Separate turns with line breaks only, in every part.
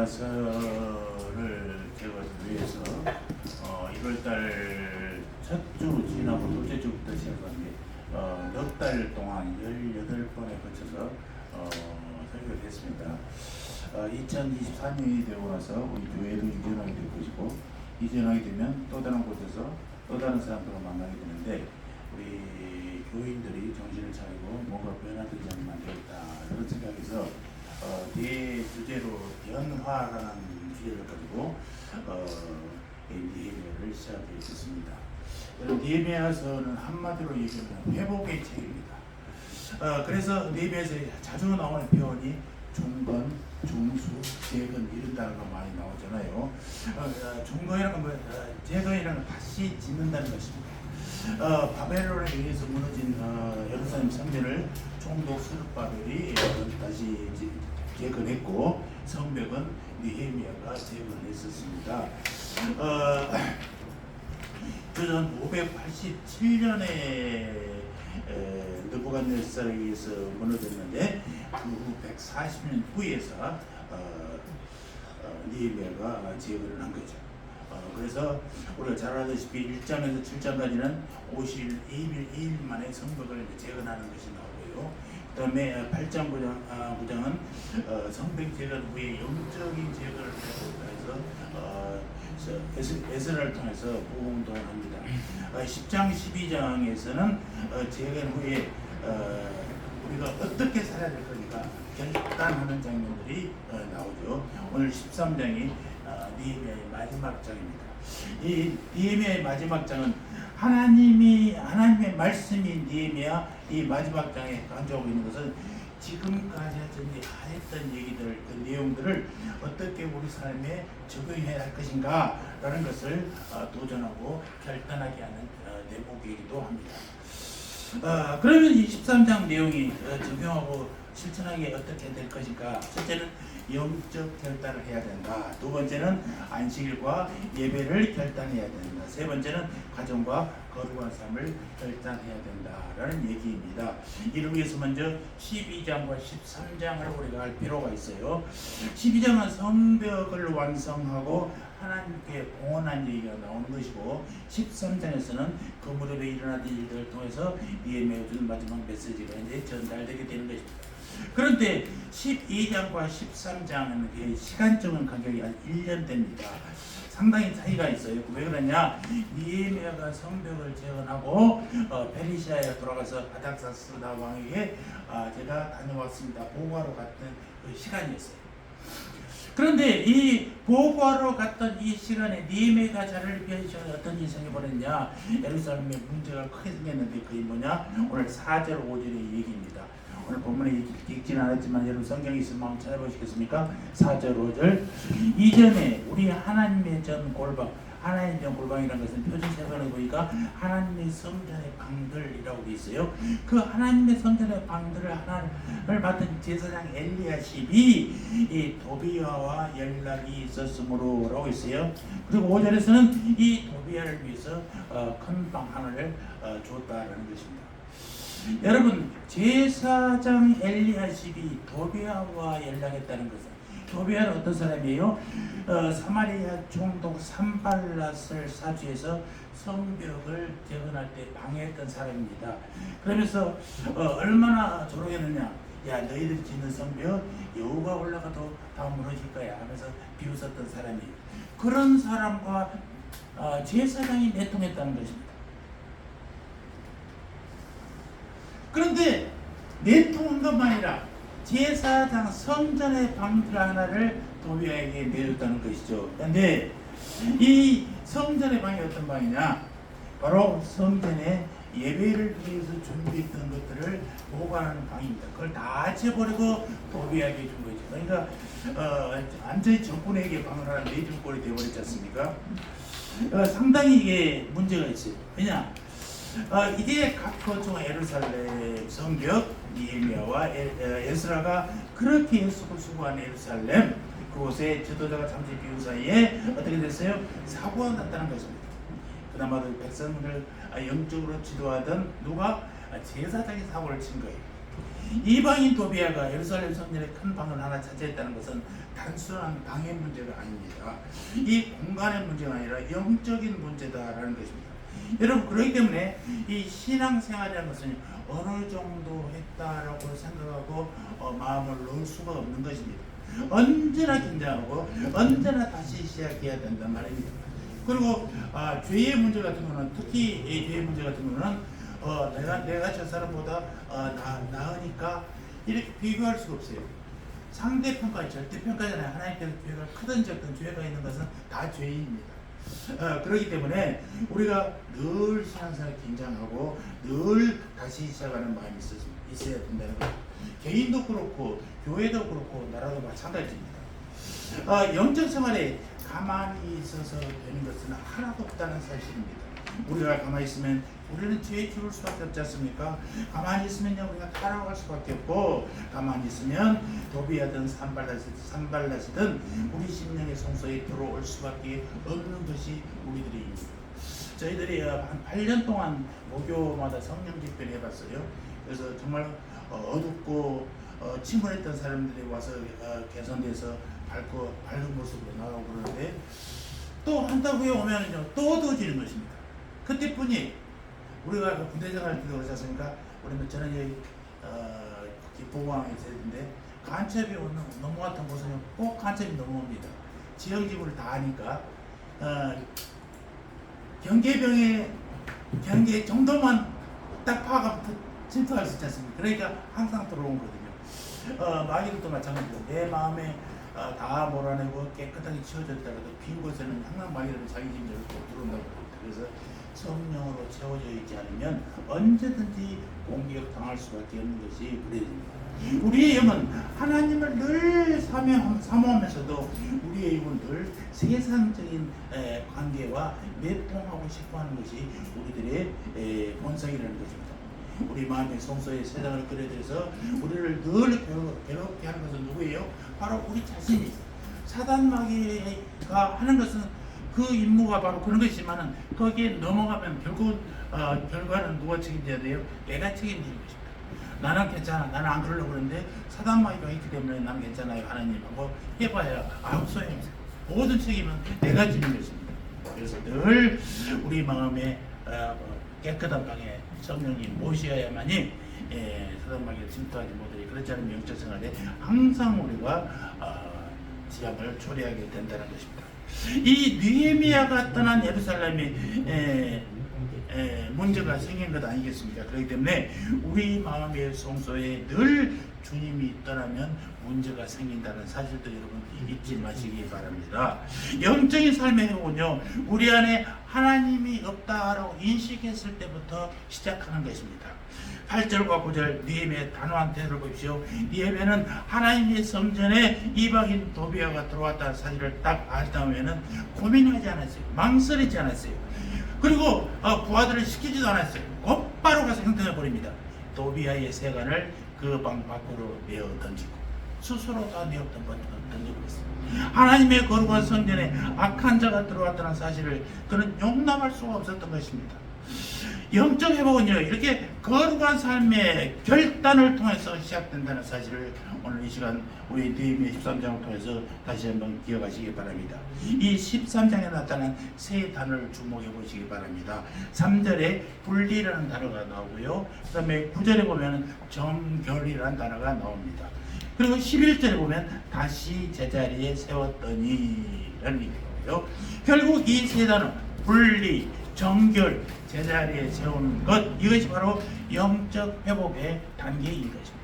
니에미야서를 제가 위해서 1월달 첫 주 지나고 둘째 주부터 시작한 넉 달 동안 18번에 걸쳐서 설교를 했습니다. 2024년이 되고 나서 우리 교회도 이전하게 될 것이고, 이전하게 되면 또 다른 곳에서 또 다른 사람들을 만나게 되는데, 우리 교인들이 정신을 차리고 뭔가 변화되지 않으면 안 되겠다, 그런 생각에서 대주제로 변화라는 주제를 가지고 니에미야를 시작해 있었습니다. 니에미야서는 한마디로 얘기하면 회복의 책입니다. 그래서 니에미야에서 자주 나오는 표현이 중건, 중수, 재건 이런 단어가 많이 나오잖아요. 중건이라는 건 재건이라는 건 다시 짓는다는 것입니다. 바벨론에 의해서 무너진 예루살렘 성전을 총독 스룹바벨이 다시 재건했고, 성벽은 느헤미야가 재건했었습니다. 주전 587년에 느부갓네살에 의해서 무너졌는데, 그 후 140년 후에서 느헤미야가 재건을 한 거죠. 그래서 우리가 잘 알다시피 1장에서 7장까지는 50일, 2일 만에 성벽을 재건하는 것이 나오고요. 그 다음에 8장, 9장은 성벽 재건 후에 영적인 재건을 해서 에스라를 통해서 복음운동을 합니다. 10장, 12장에서는 재건 후에 우리가 어떻게 살아야 될 거니까 결단하는 장면들이 나오죠. 오늘 13장이 니에미야의 마지막 장입니다. 이 니에미야의 마지막 장은 하나님의 말씀이 니에미야 이 마지막 장에 강조하고 있는 것은 지금까지 했던 얘기들, 그 내용들을 어떻게 우리 삶에 적용해야 할 것인가 라는 것을 도전하고 결단하게 하는 대목이기도 합니다. 그러면 이 13장 내용이 적용하고 실천하게 어떻게 될 것인가? 첫째는 영적 결단을 해야 된다. 두 번째는 안식일과 예배를 결단해야 된다. 세 번째는 가정과 거룩한 삶을 결단해야 된다라는 얘기입니다. 이를 위해서 먼저 12장과 13장을 우리가 할 필요가 있어요. 12장은 성벽을 완성하고 하나님께 공헌한 얘기가 나오는 것이고, 13장에서는 그 무렵에 일어나던 일들을 통해서 니에미야가 준 마지막 메시지가 이제 전달되게 되는 것입니다. 그런데 12장과 13장은 시간적인 간격이 한 1년 됩니다. 상당히 차이가 있어요. 왜 그러냐? 니에미야가 성벽을 재건하고 페르시아에 돌아가서 아닥사스다 왕에게 제가 다녀왔습니다 보고하러 갔던 그 시간이었어요. 그런데 이 보고하러 갔던 이 시간에 니에미야가 자리를 비워서 어떤 일이 생겨버렸냐? 예루살렘에 문제가 크게 생겼는데 그게 뭐냐? 오늘 4절 5절의 얘기입니다. 오늘 본문에 읽지는 않았지만 여러분 성경에 있으면 한번 찾아보시겠습니까? 4절 5절. 이전에 우리 하나님의 전 골방, 하나님의 전 골방이라는 것은 표준세번에 보니까 하나님의 성전의 방들이라고 되어 있어요. 그 하나님의 성전의 방들을 하나를 맡은 제사장 엘리야십이 이 도비야와 연락이 있었으므로 라고 있어요. 그리고 5절에서는 이 도비야를 위해서 큰 방 하나를 줬다라는 것입니다. 여러분, 제사장 엘리야십이 도비야와 연락했다는 것은, 도비야는 어떤 사람이에요? 사마리아 총독 산발랏을 사주해서 성벽을 재건할 때 방해했던 사람입니다. 그러면서 얼마나 조롱했느냐? 야, 너희들이 짓는 성벽 여호가 올라가도 다 무너질 거야 하면서 비웃었던 사람이에요. 그런 사람과 제사장이 내통했다는 것입니다. 그런데 내통한 것만 아니라 제사장 성전의 방들 하나를 도비야에게 내줬다는 것이죠. 그런데 이 성전의 방이 어떤 방이냐? 바로 성전에 예배를 위해서 준비했던 것들을 보관하는 방입니다. 그걸 다 채버리고 도비야에게 준 거죠. 그러니까 완전히 정권에게 방을 하나 내줄 꼴이 되어버렸지 않습니까? 상당히 이게 문제가 있어요. 왜냐? 이제 각 거총 예루살렘 성벽, 니에미야와 에스라가 그렇게 애쓰고 수고한 예루살렘, 그곳에 지도자가 잠시 비운 사이에 어떻게 됐어요? 사고가 났다는 것입니다. 그나마도 백성을 영적으로 지도하던 누가? 제사장이 사고를 친 거예요. 이방인 도비아가 예루살렘 성전의 큰 방을 하나 차지했다는 것은 단순한 방의 문제가 아닙니다. 이 공간의 문제가 아니라 영적인 문제다라는 것입니다. 여러분, 그렇기 때문에 이 신앙생활이라는 것은 어느 정도 했다라고 생각하고 마음을 놓을 수가 없는 것입니다. 언제나 긴장하고 언제나 다시 시작해야 된단 말입니다. 그리고 죄의 문제 같은 거는, 특히 이 죄의 문제 같은 거는 내가 저 사람보다 나으니까 이렇게 비교할 수가 없어요. 상대평가, 절대평가잖아요. 하나님께서 죄가 크든 적든 죄가 있는 것은 다 죄입니다. 그렇기 때문에 우리가 늘 신앙생활 긴장하고 늘 다시 시작하는 마음이 있어야 된다는 거예요. 개인도 그렇고 교회도 그렇고 나라도 마찬가지입니다. 영적 생활에 가만히 있어서 되는 것은 하나도 없다는 사실입니다. 우리가 가만히 있으면 우리는 죄에 죽을 수밖에 없지 않습니까? 가만히 있으면요, 우리가 타락할 수밖에 없고, 가만히 있으면 도비하든 산발라시든 우리 심령의 성소에 들어올 수밖에 없는 것이 우리들입니다. 저희들이 한 8년 동안 목요마다 성령 집회를 해봤어요. 그래서 정말 어둡고 침몰했던 사람들이 와서 개선돼서 밝은 모습으로 나오고 그러는데, 또 한 달 후에 오면은요, 또 어두워지는 것입니다. 그때뿐이 우리가 군대 생활 때도 그렇지 않습니까? 우리는 저는 보고항에 있었는데 간첩이 넘어왔던 곳은 꼭 간첩이 넘어옵니다. 지형지구를 다 아니까 경계 정도만 딱 파악하면 침투할 수 있지 않습니까? 그러니까 항상 들어온 거거든요. 마귀들도 마찬가지고 내 마음에 다 몰아내고 깨끗하게 치워졌다가도 빈 곳에는 항상 마귀들은 자기 짐작을 또 들어온다고 합니다. 그래서 성령으로 채워져 있지 않으면 언제든지 공격 당할 수밖에 없는 것이 우리의 영입니다. 우리의 영은 하나님을 늘 사모하면서도 우리의 영은 늘 세상적인 관계와 매통하고 싶어하는 것이 우리들의 본성이라는 것입니다. 우리 마음의 성소에 세상을 끌어들여서 우리를 늘 괴롭게 하는 것은 누구예요? 바로 우리 자신이. 사단 마귀가 하는 것은 그 임무가 바로 그런 것이지만은 거기에 넘어가면 결국 결과는 누가 책임져야 돼요? 내가 책임지는 것입니다. 나는 괜찮아, 나는 안 그러려고 그러는데 사단 마귀가 있기 때문에 나는 괜찮아요, 하나님하고 해봐야 아무 소용없어요. 모든 책임은 내가 지는 것입니다. 그래서 늘 우리 마음에 깨끗한 방에 성령이 모셔야만이 사단 마귀를 침투하지 못하니, 그렇지 않으면 영적 생활에 항상 우리가 지향을 초래하게 된다는 것입니다. 이 느헤미야가 떠난 예루살렘이 문제가 생긴 것 아니겠습니까? 그렇기 때문에 우리 마음의 성소에 늘 주님이 떠나면 문제가 생긴다는 사실도 여러분 잊지 마시기 바랍니다. 영적인 삶의 회복은요, 우리 안에 하나님이 없다라고 인식했을 때부터 시작하는 것입니다. 8절과 9절 느헤미야의 단호한 태도를 보십시오. 느헤미야는 하나님의 성전에 이방인 도비아가 들어왔다는 사실을 딱 알다음에는 고민하지 않았어요. 망설이지 않았어요. 그리고 부하들을 시키지도 않았어요. 곧바로 가서 행동해 버립니다. 도비아의 세간을 그 방 밖으로 내어 던지고 스스로 다 내어 던져버렸어요. 하나님의 거룩한 성전에 악한 자가 들어왔다는 사실을 그는 용납할 수가 없었던 것입니다. 영적 회복은요, 이렇게 거룩한 삶의 결단을 통해서 시작된다는 사실을 오늘 이 시간 우리 느헤미야 13장을 통해서 다시 한번 기억하시기 바랍니다. 이 13장에 나타난 세 단어를 주목해 보시기 바랍니다. 3절에 분리라는 단어가 나오고요, 그 다음에 9절에 보면 정결이라는 단어가 나옵니다. 그리고 11절에 보면 다시 제자리에 세웠더니 라는 얘기고요. 결국 이 세 단어, 분리, 정결, 제자리에 세우는 것, 이것이 바로 영적 회복의 단계인 것입니다.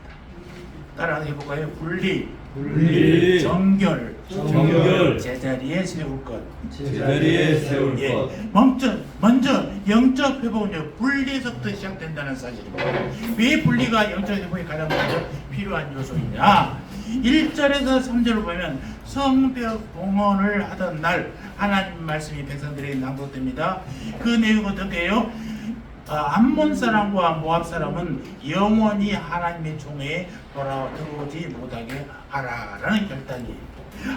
따라 해볼까요? 분리, 정결, 제자리에 세울 것. 먼저 영적 회복은요, 분리에서부터 시작된다는 사실입니다. 왜 분리가 영적 회복에 가장 먼저 필요한 요소이냐? 1절에서 3절을 보면 성벽 봉헌을 하던 날 하나님 말씀이 백성들에게 낭독됩니다. 그 내용은 어떻게 해요? 암몬 사람과 모압 사람은 영원히 하나님의 종에 들어오지 못하게 하라라는 결단이에요.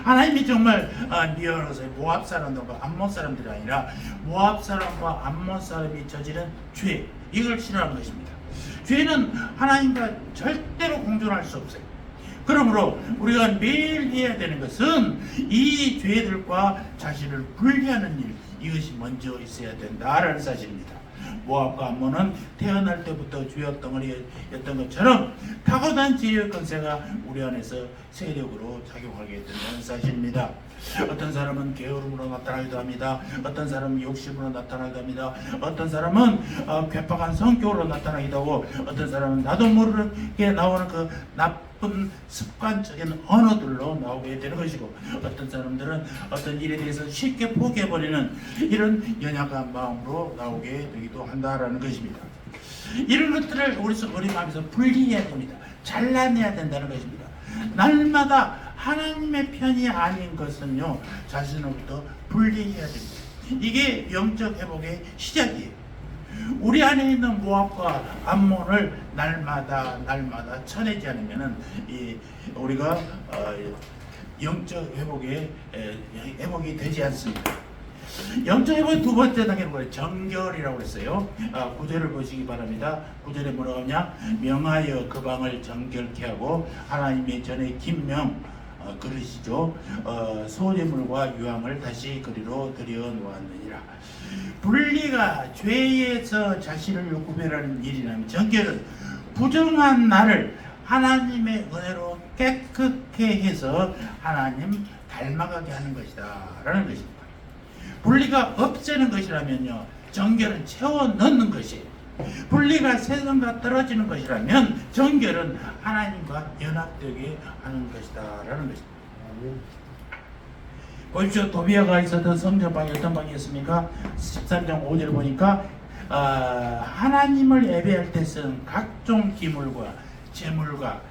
하나님이 정말 미워서 모압 사람들과 암몬 사람들이 아니라 모압 사람과 암몬 사람이 저지른 죄, 이걸 싫어하는 것입니다. 죄는 하나님과 절대로 공존할 수 없어요. 그러므로 우리가 매일 해야 되는 것은 이 죄들과 자신을 분리하는 일, 이것이 먼저 있어야 된다라는 사실입니다. 모압과 암몬은 태어날 때부터 죄악 덩어리였던 것처럼 타고난 죄의 권세가 우리 안에서 세력으로 작용하게 된다는 사실입니다. 어떤 사람은 게으름으로 나타나기도 합니다. 어떤 사람은 욕심으로 나타나기도 합니다. 어떤 사람은 괴팍한 성격으로 나타나기도 하고, 어떤 사람은 나도 모르게 나오는 그 나쁜 습관적인 언어들로 나오게 되는 것이고, 어떤 사람들은 어떤 일에 대해서 쉽게 포기해버리는 이런 연약한 마음으로 나오게 되기도 한다라는 것입니다. 이런 것들을 우리 마음에서 분리해야 됩니다. 잘라내야 된다는 것입니다. 날마다 하나님의 편이 아닌 것은요, 자신으로부터 분리해야 됩니다. 이게 영적 회복의 시작이에요. 우리 안에 있는 모압과 암몬을 날마다 쳐내지 않으면은 우리가 영적 회복이 되지 않습니다. 영적 회복의 두 번째 단계는 뭐예요? 정결이라고 했어요. 구절을 보시기 바랍니다. 구절에 뭐라고 하냐? 명하여 그 방을 정결케 하고 하나님의 전에 김명 그릇이죠. 소재물과 유황을 다시 그리로 들여놓았느니라. 분리가 죄에서 자신을 구별하는 일이라면, 정결은 부정한 나를 하나님의 은혜로 깨끗게 해서 하나님 닮아가게 하는 것이다 라는 것입니다. 분리가 없애는 것이라면요, 정결은 채워 넣는 것이에요. 분리가 세상과 떨어지는 것이라면 정결은 하나님과 연합되게 하는 것이다 라는 것입니다. 보십시오. 도비아가 있었던 성전방이 어떤 방이었습니까? 13장 5절을 보니까 하나님을 예배할 때 쓴 각종 기물과 제물과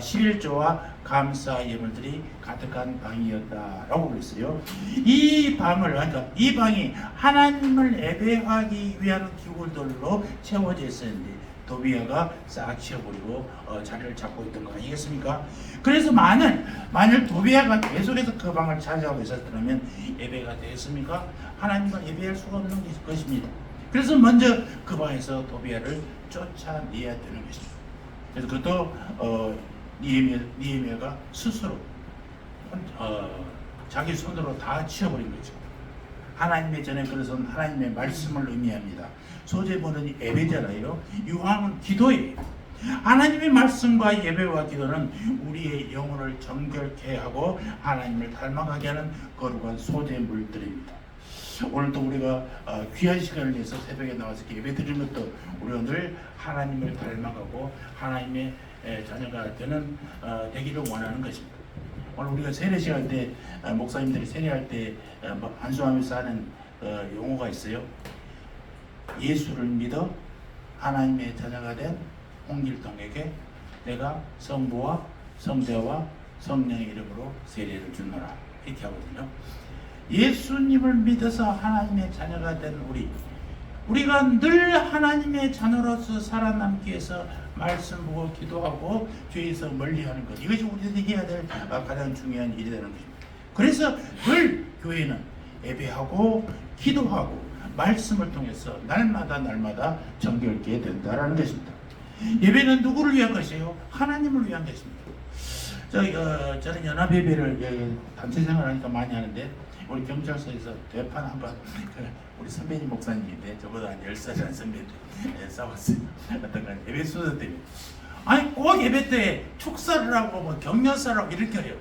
11조와 감사 예물들이 가득한 방이었다라고 그랬어요. 이 방이 하나님을 예배하기 위한 기구들로 채워져 있었는데 도비아가 싹 치워버리고 자리를 잡고 있던 거 아니겠습니까? 그래서 만일 도비아가 계속해서 그 방을 차지하고 있었다면 예배가 되겠습니까? 하나님을 예배할 수가 없는 것입니다. 그래서 먼저 그 방에서 도비아를 쫓아내야 되는 것입니다. 그래서 그것도 니에미아가 스스로 자기 손으로 다 치워버린 거죠. 하나님의 전에 그것은 하나님의 말씀을 의미합니다. 소재물은 예배잖아요. 유황은 기도예요. 하나님의 말씀과 예배와 기도는 우리의 영혼을 정결케 하고 하나님을 닮아가게 하는 거룩한 소재물들입니다. 오늘도 우리가 귀한 시간을 내서 새벽에 나와서 예배 드리는 것도 우리가 늘 하나님을 닮아가고 하나님의 자녀가 되기를 원하는 것입니다. 오늘 우리가 세례 시간 때 목사님들이 세례할 때 안수하면서 하는 용어가 있어요. 예수를 믿어 하나님의 자녀가 된 홍길동에게 내가 성부와 성자와 성령의 이름으로 세례를 주노라, 이렇게 하거든요. 예수님을 믿어서 하나님의 자녀가 된 우리가 늘 하나님의 자녀로서 살아남기 위해서 말씀 보고 기도하고 죄에서 멀리하는 것, 이것이 우리들이 해야 될 가장 중요한 일이라는 것입니다. 그래서 늘 교회는 예배하고 기도하고 말씀을 통해서 날마다 정결케 된다라는 것입니다. 예배는 누구를 위한 것이에요? 하나님을 위한 것입니다. 저는 연합예배를 단체 생활하니까 많이 하는데, 우리 경찰서에서 대판 한번 우리 선배님 목사님인데 저보다 한 10살이라는 선배님 싸웠어요. 어떤 건 예배 순서 때문에. 아니 꼭 예배 때 축사를 하고 뭐 격려사를 하고 이렇게 해요.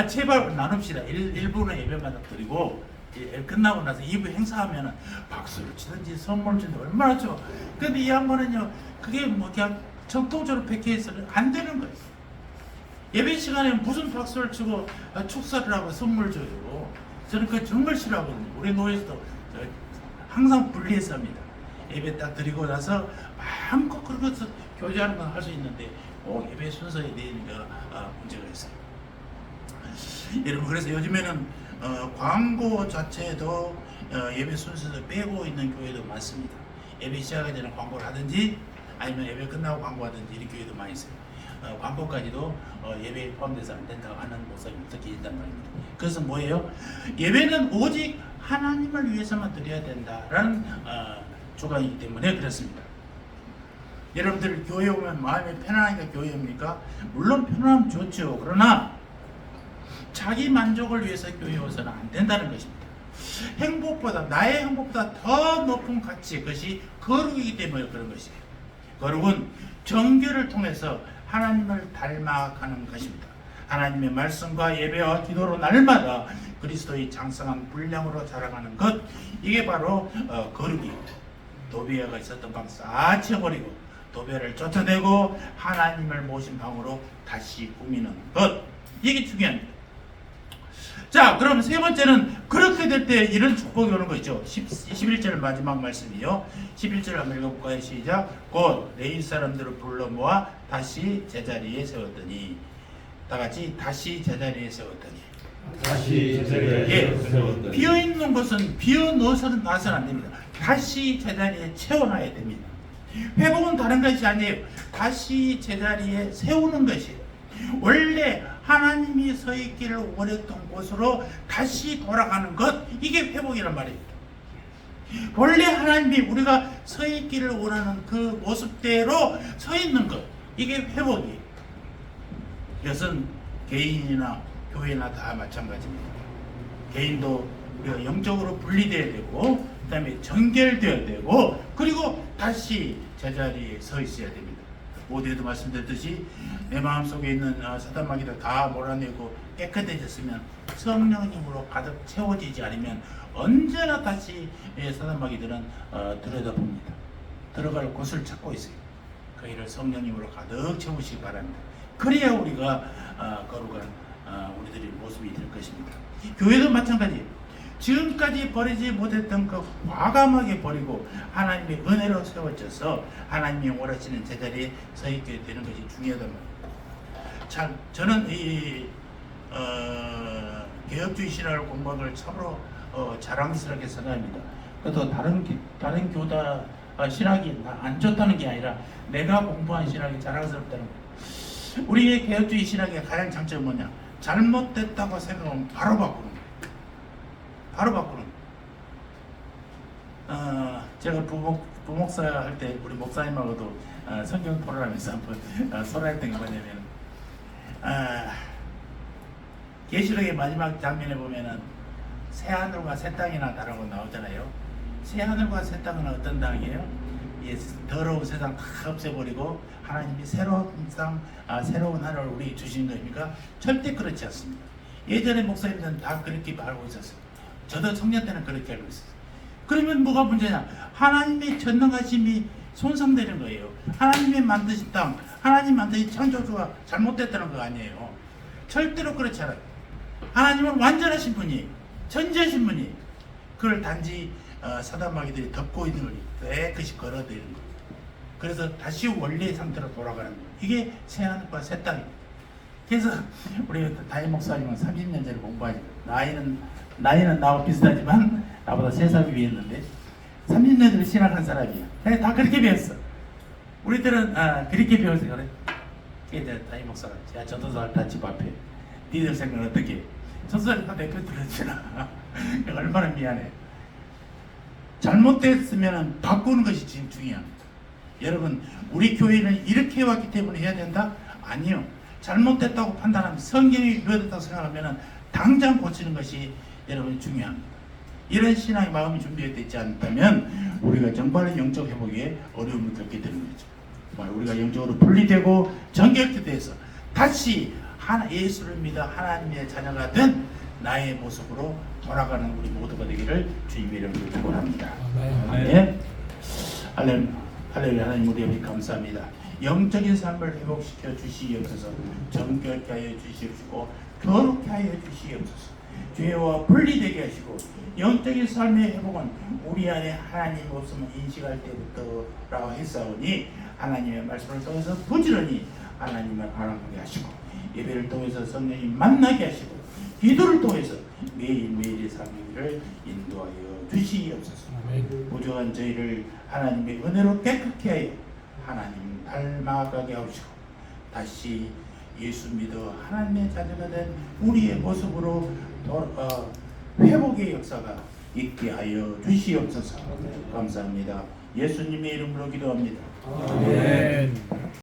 제발 나눕시다. 1부는 예배마다 드리고 끝나고 나서 2부 행사하면 박수를 치든지 선물을 주든지 얼마나 좋아. 근데 이 양반은요, 그게 뭐 그냥 정통적으로 패키지는 안 되는 거예요. 예배 시간에 무슨 박수를 치고 축사를 하고 선물 줘요. 저는 그거 정말 싫어하거든요. 우리 노예에서도 항상 분리해서 합니다. 예배 딱 드리고 나서 마음껏 그러면서 교제하는 건 할 수 있는데 예배 순서에 대해서 문제가 있어요. 여러분, 그래서 요즘에는 광고 자체도 예배 순서에서 빼고 있는 교회도 많습니다. 예배 시작하기 전에 광고를 하든지 아니면 예배 끝나고 광고하든지 이런 교회도 많이 있어요. 광고까지도 예배에 포함돼서 안 된다고 하는 목사님부터 계신단 말입니다. 그래서 뭐예요? 예배는 오직 하나님을 위해서만 드려야 된다라는 조각이기 때문에 그렇습니다. 여러분들 교회 오면 마음이 편안하니까 교회 옵니까? 물론 편안하면 좋죠. 그러나 자기 만족을 위해서 교회에 오서는 안 된다는 것입니다. 행복보다, 나의 행복보다 더 높은 가치, 그것이 거룩이기 때문에 그런 것이에요. 거룩은 정결을 통해서 하나님을 닮아가는 것입니다. 하나님의 말씀과 예배와 기도로 날마다 그리스도의 장성한 분량으로 자라가는 것, 이게 바로 거룩이에요. 도비아가 있었던 방 싹 치워버리고 도배를 쫓아내고 하나님을 모신 방으로 다시 꾸미는 것, 이게 중요합니다. 자, 그럼 세 번째는 그렇게 될 때 이런 축복이 오는 거 있죠. 11절 마지막 말씀이요. 11절 한번 읽어볼까요? 시작. 곧 레위 사람들을 불러 모아 다시 제자리에 세웠더니, 다 같이 다시 제자리에 세웠더니.
다시 제자리에 세웠더니.
비어 있는 것은 비어 넣어서는 놔서는 안 됩니다. 다시 제자리에 채워놔야 됩니다. 회복은 다른 것이 아니에요. 다시 제자리에 세우는 것이에요. 원래 하나님이 서 있기를 원했던 곳으로 다시 돌아가는 것, 이게 회복이란 말입니다. 원래 하나님이 우리가 서 있기를 원하는 그 모습대로 서 있는 것, 이게 회복이에요. 이것은 개인이나 교회나 다 마찬가지입니다. 개인도 우리가 영적으로 분리되어야 되고, 그 다음에 정결되어야 되고, 그리고 다시 제자리에 서 있어야 됩니다. 모두에도 말씀드렸듯이 내 마음속에 있는 사단 마귀를 다 몰아내고 깨끗해졌으면 성령님으로 가득 채워지지 않으면 언제나 다시 사단 마귀들은 들여다봅니다. 들어갈 곳을 찾고 있어요. 그 일을 성령님으로 가득 채우시기 바랍니다. 그래야 우리가 거룩한 우리들의 모습이 될 것입니다. 교회도 마찬가지예요. 지금까지 버리지 못했던 그 과감하게 버리고 하나님의 은혜로 세워져서 하나님이 원하시는 제자리에 서 있게 되는 것이 중요하단 말입니다. 참 저는 이 개혁주의 신학을 공부한 걸 참으로 자랑스럽게 생각합니다. 그래도 다른 교다 신학이 안 좋다는 게 아니라 내가 공부한 신학이 자랑스럽다는 거예요. 우리의 개혁주의 신학의 가장 장점은 뭐냐? 잘못됐다고 생각하면 바로 바꾸는 거예요. 바로 바꾸는. 제가 부목사 할 때 우리 목사님하고도 성경 토론하면서 한번 소리했던 게 뭐냐면, 계시록의 마지막 장면에 보면은 새 하늘과 새 땅이나 다라고 나오잖아요. 새 하늘과 새 땅은 어떤 땅이에요? 더러운 세상 다 없애버리고 하나님이 새로운 땅, 새로운 하늘을 우리에게 주신 겁니까? 절대 그렇지 않습니다. 예전에 목사님들은 다 그렇게 알고 있었어요. 저도 청년 때는 그렇게 알고 있었어요. 그러면 뭐가 문제냐? 하나님의 전능하심이 손상되는 거예요. 하나님의 만드신 땅, 하나님 만드신 창조주가 잘못됐다는 거 아니에요. 절대로 그렇지 않아요. 하나님은 완전하신 분이에요. 전지하신 분이에요. 그걸 단지 사단 마귀들이 덮고 있는 걸 깨끗이 걸어내는 거예요. 그래서 다시 원래의 상태로 돌아가는 거예요. 이게 새 하늘과 새 땅입니다. 그래서 우리 담임 목사님은 30년 전에 공부하니까 나이는 나와 비슷하지만 나보다 3살 위였는데 30년 전에 신학한 사람이야. 다 그렇게 배웠어. 우리들은 그렇게 배워서 그래. 그래서 담임 목사가 야 전도사를 다 집 앞에 니들 생각은 어떻게 해? 전도사를 다 대표 들었잖아. 얼마나 미안해. 잘못됐으면 바꾸는 것이 지금 중요합니다. 여러분, 우리 교회는 이렇게 해왔기 때문에 해야 된다? 아니요. 잘못됐다고 판단하면, 성경이 유효됐다고 생각하면 당장 고치는 것이 여러분 중요합니다. 이런 신앙의 마음이 준비되지 않다면 우리가 정말의 영적 회복에 어려움을 겪게 되는 거죠. 정말 우리가 영적으로 분리되고 정결돼서 다시 예수를 믿어 하나님의 자녀가 된 나의 모습으로 돌아가는 우리 모두가 되기를 주님의 이름으로 축원합니다. 아멘. 할렐루야. 하나님 우리 아버지 감사합니다. 영적인 삶을 회복시켜 주시옵소서. 정결케 하여 주시옵시고 거룩케 하여 주시옵소서. 죄와 분리되게 하시고 영적인 삶의 회복은 우리 안에 하나님 없음을 인식할 때부터라고 했사오니 하나님의 말씀을 통해서 부지런히 하나님을 알아가게 하시고 예배를 통해서 성령님 만나게 하시고 기도를 통해서 매일매일의 삶을 인도하여 주시옵소서. 부족한 저희를 하나님의 은혜로 깨끗게 하여 하나님 닮아가게 하시고 다시 예수 믿어 하나님의 자녀가 된 우리의 모습으로 회복의 역사가 있게 하여 주시옵소서. 감사합니다. 예수님의 이름으로 기도합니다.
아멘.